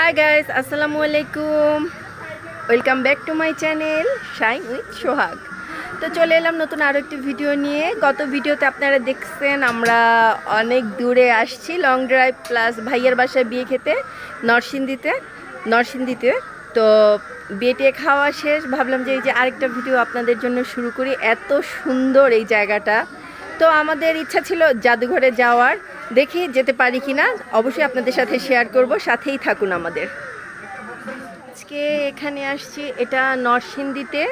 High guys, আসসালামু আলাইকুম। Welcome back to my channel shine with Sohag. তো চলে এলাম নতুন আরও একটি ভিডিও নিয়ে। গত ভিডিওতে আপনারা দেখছেন আমরা অনেক দূরে আসছি, লং ড্রাইভ প্লাস ভাইয়ের বাসায় বিয়ে খেতে নরসিংদীতে। তো বিয়ে খাওয়া শেষ, ভাবলাম যে এই যে আরেকটা ভিডিও আপনাদের জন্য শুরু করি। এত সুন্দর এই জায়গাটা, তো আমাদের ইচ্ছা ছিল জাদুঘরে যাওয়ার, দেখি যেতে পারি কিনা, অবশ্যই আপনাদের সাথে শেয়ার করব, সাথেই থাকুন আমাদের। আজকে এখানে আসছি, এটা নরসিংদীতে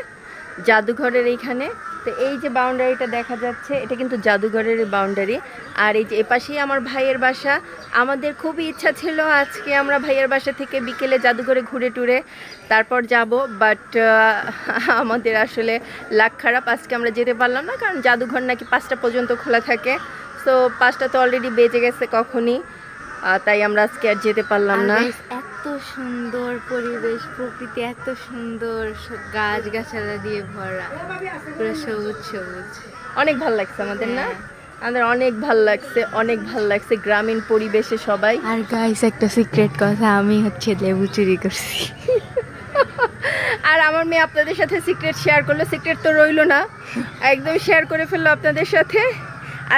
জাদুঘরের এইখানে। তো এই যে বাউন্ডারিটা দেখা যাচ্ছে, এটা কিন্তু জাদুঘরের বাউন্ডারি। আর এই যে এপাশেই আমার ভাইয়ের বাসা। আমাদের খুবই ইচ্ছা ছিল আজকে আমরা ভাইয়ের বাসা থেকে বিকেলে জাদুঘরে ঘুরে টুরে তারপর যাব, বাট আমাদের আসলে লাক খারাপ, আজকে আমরা যেতে পারলাম না, কারণ জাদুঘর নাকি 5টা পর্যন্ত খোলা থাকে। সো 5টা তো অলরেডি বেজে গেছে কখনই, তাই আমরা আজকে আর যেতে পারলাম না। এত সুন্দর পরিবেশ, প্রকৃতি এত সুন্দর, গাছ গাছালা দিয়ে ভরা, পুরো সবুজ সবুজ। অনেক ভালো লাগছে আমাদের, না? আমাদের অনেক ভালো লাগছে গ্রামীণ পরিবেশে সবাই। আর গাইস, একটা সিক্রেট কথা, আমি লেবু চুরি করছি। আর আমার মেয়ে আপনাদের সাথে সিক্রেট শেয়ার করলো, সিক্রেট তো রইলো না, একদম শেয়ার করে ফেললো আপনাদের সাথে।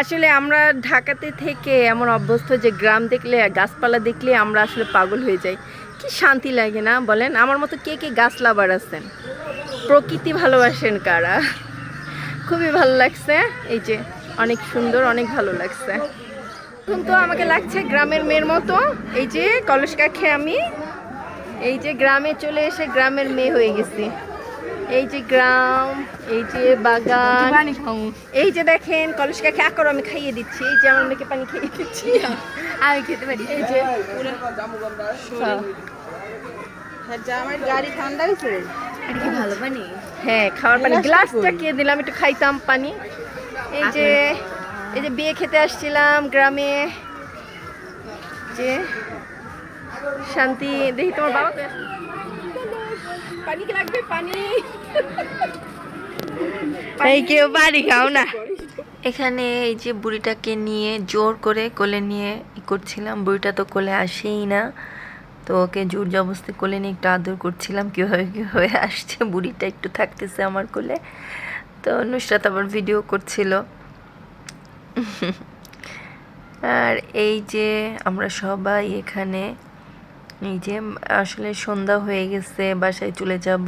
আসলে আমরা ঢাকাতে থেকে এমন অভ্যস্ত যে গ্রাম দেখলে, গাছপালা দেখলে আমরা আসলে পাগল হয়ে যাই। কি শান্তি লাগে না বলেন? আমার মতো কে কে গাছ লাভার আছেন, প্রকৃতি ভালোবাসেন কারা? খুবই ভালো লাগছে, এই যে অনেক সুন্দর, অনেক ভালো লাগছে। এখন তো আমাকে লাগছে গ্রামের মেয়ের মতো। এই যে কলস কাছে আমি এই যে গ্রামে চলে এসে গ্রামের মেয়ে হয়ে গেছি। এই যে গ্রাম, এই যে বাগান, এই যে দেখেন কলস কাছে আকর আমি খাইয়ে দিচ্ছি। এই যে আমার মেয়েকে পানি খাইয়ে দিচ্ছি, আমি খেতে পারি। এই যে আমার গাড়ি ঠান্ডা হয়েছে, ভালো পানি। হ্যাঁ, খাওয়ার পানি গ্লাসটা কে দিলাম, একটু খাইতাম পানি। এই যে বিয়ে খেতে আসছিলাম গ্রামে, যে শান্তি। দেখি তোমার বাবা পানি কি লাগবে, পানি এই কেউ পানি খাও না। এখানে এই যে বুড়িটাকে নিয়ে জোর করে কোলে নিয়ে করছিলাম, বুড়িটা তো কোলে আসেই না, তো ওকে জোর জবরদস্তি কোলে নিয়ে একটু আদর করছিলাম। কীভাবে আসছে, বুড়িটা একটু থাকতেছে আমার কোলে। তো নুসরাত আবার ভিডিও করছিল। আর এই যে আমরা সবাই এখানে, এই যে আসলে সন্ধ্যা হয়ে গেছে, বাসায় চলে যাব।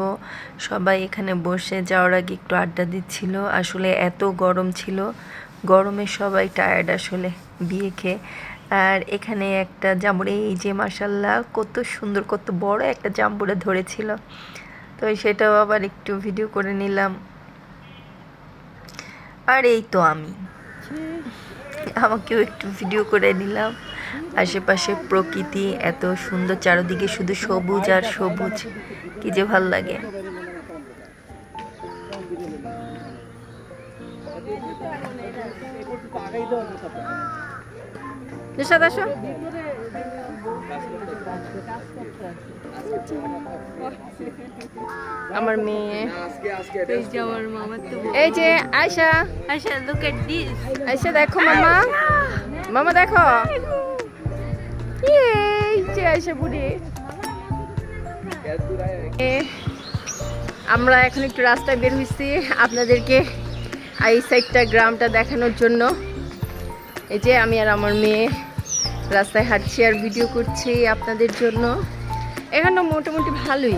সবাই এখানে বসে যাওয়ার আগে একটু আড্ডা দিচ্ছিল। আসলে এত গরম ছিল, গরমে সবাই টায়ার্ড আসলে বিয়ে খেয়ে। আর এখানে একটা জাম্বুরে, এই যে মাশাল্লাহ কত সুন্দর, কত বড় একটা জাম্বুরে ধরেছিল, তো সেটাও আবার একটু ভিডিও করে নিলাম। আর এই তো আমাকেও একটু ভিডিও করে নিলাম। আশেপাশে প্রকৃতি এত সুন্দর, চারিদিকে শুধু সবুজ আর সবুজ, কি যে ভাল লাগে। আমার মেয়ে, মামা এই যে Ayesha, look at this. Ayesha দেখো, মামা দেখো, এই যে আয়শা বুড়ি। আমরা এখন একটু রাস্তায় বের হয়েছি আপনাদেরকে এই সাইডটা, গ্রামটা দেখানোর জন্য। এই যে আমি আর আমার মেয়ে রাস্তায় হাঁটছি আর ভিডিও করছি আপনাদের জন্য। এখানে মোটামুটি ভালোই,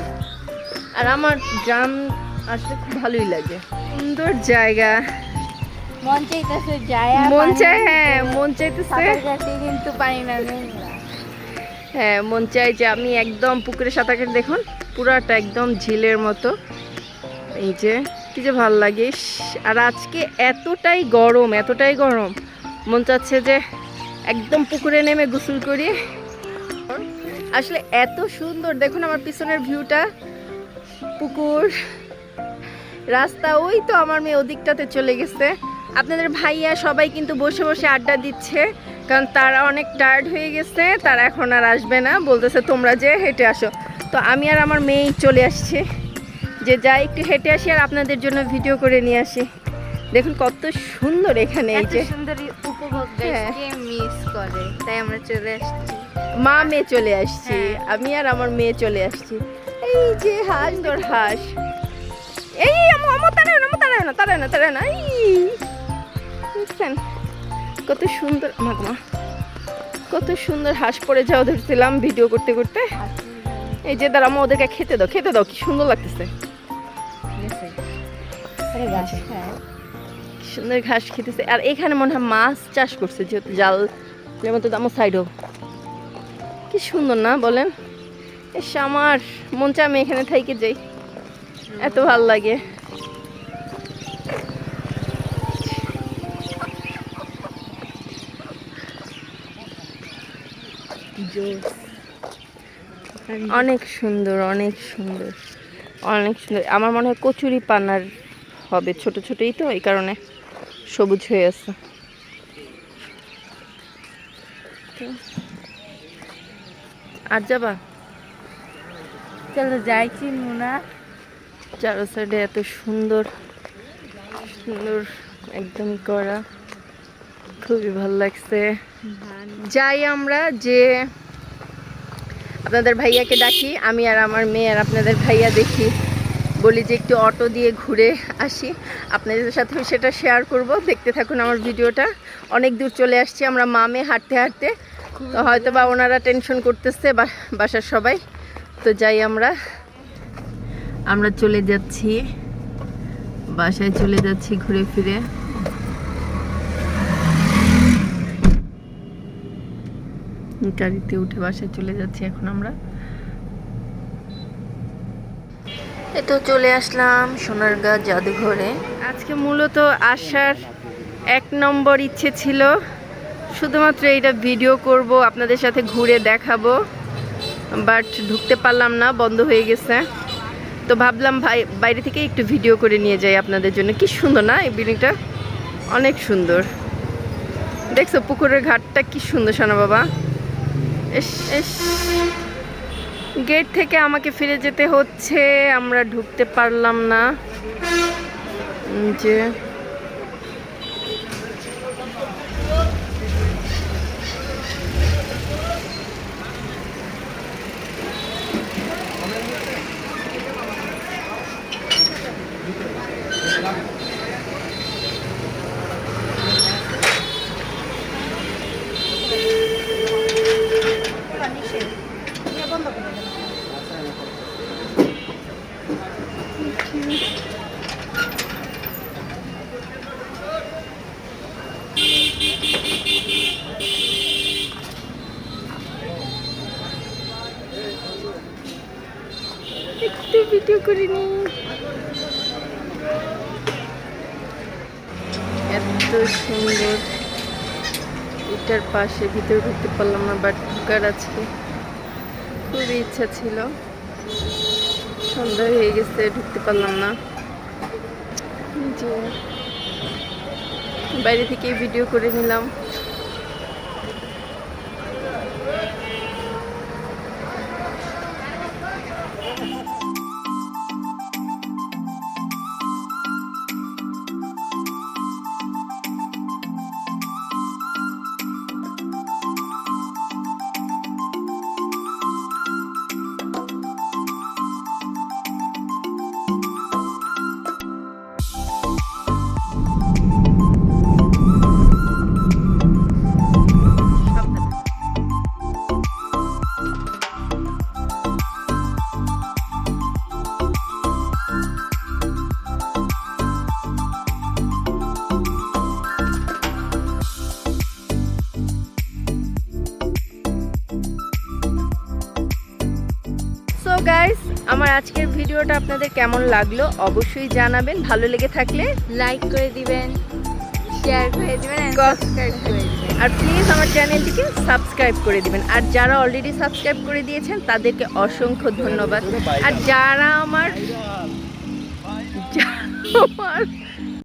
আর আমার গ্রাম আসলে খুব ভালোই লাগে, সুন্দর জায়গা। মন চাইতেছে যায়, মন চায়, হ্যাঁ মন চাইতেছে, কিন্তু পারি না। হ্যাঁ মন চাই যে আমি একদম পুকুরে সাঁতার কেটে, দেখুন পুরাটা একদম ঝিলের মতো। এই যে কি যে ভাল লাগে। আর আজকে এতটাই গরম মন চাচ্ছে যে একদম পুকুরে নেমে গোসল করি। আসলে এত সুন্দর, দেখুন আমার পিছনের ভিউটা, পুকুর, রাস্তা, ওই তো আমার মেয়ে ওদিকটাতে চলে গেছে। আপনাদের ভাইয়া সবাই কিন্তু বসে বসে আড্ডা দিচ্ছে, কারণ তারা অনেক টায়ার্ড হয়ে গেছে, তারা এখন আর আসবে না, বলতেছে তোমরা যে হেঁটে আসো। তো আমি আর আমার মেয়েই চলে আসছি, যে যাই একটু হেঁটে আসি আর আপনাদের জন্য ভিডিও করে নিয়ে আসি। দেখুন কত সুন্দর এখানে, এই যে সুন্দর উপভোগ হ্যাঁ। কে মিস করে, তাই আমরা চলে আসছি। মা মেয়ে চলে আসছি, হ্যাঁ। আমি আর আমার মেয়ে চলে আসছি। এই যে হাঁস, তোর হাঁস। এই আমার তাড়ায় না, তাড়ায় না। বুঝছেন কত সুন্দর, মা কত সুন্দর হাঁস পরে যাওয়া ধরছিলাম ভিডিও করতে করতে। এই যে দাঁড়া, মা ওদেরকে খেতে দাও, কি সুন্দর লাগতেছে। কি সুন্দর ঘাস খেতেছে। আর এখানে মনে হয় মাছ চাষ করছে, যেহেতু জাল যেমন তো আমার সাইডও। কি সুন্দর না বলেন? এস, আমার মন চায় আমি এখানে থাইকে যাই, এত ভাল লাগে। অনেক সুন্দর, অনেক সুন্দর, অনেক সুন্দর। আমার মনে হয় কচুরি পানার হবে, ছোট ছোটই তো, এই কারণে সবুজ হয়ে আছে। আর যাবা? চলো যাই, চিনু না। চারো সাইডে এত সুন্দর সুন্দর একদম করা, খুবই ভালো লাগছে। যাই আমরা, যে আপনাদের ভাইয়াকে ডাকি, আমি আর আমার মেয়ে আর আপনাদের ভাইয়া দেখি, বলি যে একটু অটো দিয়ে ঘুরে আসি, আপনাদের সাথে সেটা শেয়ার করব। দেখতে থাকুন আমার ভিডিওটা। অনেক দূর চলে আসছি আমরা মা মেয়ে হাঁটতে হাঁটতে, তো হয়তো বা ওনারা টেনশন করতেছে বাসার সবাই। তো যাই, আমরা চলে যাচ্ছি, বাসায় চলে যাচ্ছি ঘুরে ফিরে। গাড়িতে উঠে বাসায় চলে যাচ্ছি এখন আমরা। এই তো চলে আসলাম সোনারগাঁ জাদুঘরে। আজকে মূলত আসার 1 নম্বর ইচ্ছে ছিল শুধুমাত্র এইটা ভিডিও করব, আপনাদের সাথে ঘুরে দেখাবো, বাট ঢুকতে পারলাম না, বন্ধ হয়ে গেছে। তো ভাবলাম বাইরে থেকে একটু ভিডিও করে নিয়ে যাই আপনাদের জন্য। কি সুন্দর না এই বিল্ডিংটা, অনেক সুন্দর। দেখছো পুকুরের ঘাটটা কি সুন্দর, সোনা বাবা। এস, গেট থেকে আমাকে ফিরে যেতে হচ্ছে, আমরা ঢুকতে পারলাম না। যে একটু ভিডিও করিনি, এত সুন্দর। এটার পাশে ভিতরে ঢুকতে পারলাম না, বাট ঢুকার আজকে খুবই ইচ্ছা ছিল। সন্ধ্যা হয়ে গেছে, ঢুকতে পারলাম না। যে বাইরে থেকে ভিডিও করে নিলাম। সো গাইস, আমার আজকের ভিডিওটা আপনাদের কেমন লাগলো অবশ্যই জানাবেন। ভালো লেগে থাকলে লাইক করে দিবেন, শেয়ার করে দিবেন, সাবস্ক্রাইব করে দিবেন। আর প্লিজ আমার চ্যানেলটিকে সাবস্ক্রাইব করে দিবেন। আর যারা অলরেডি সাবস্ক্রাইব করে দিয়েছেন তাদেরকে অসংখ্য ধন্যবাদ। আর যারা আমার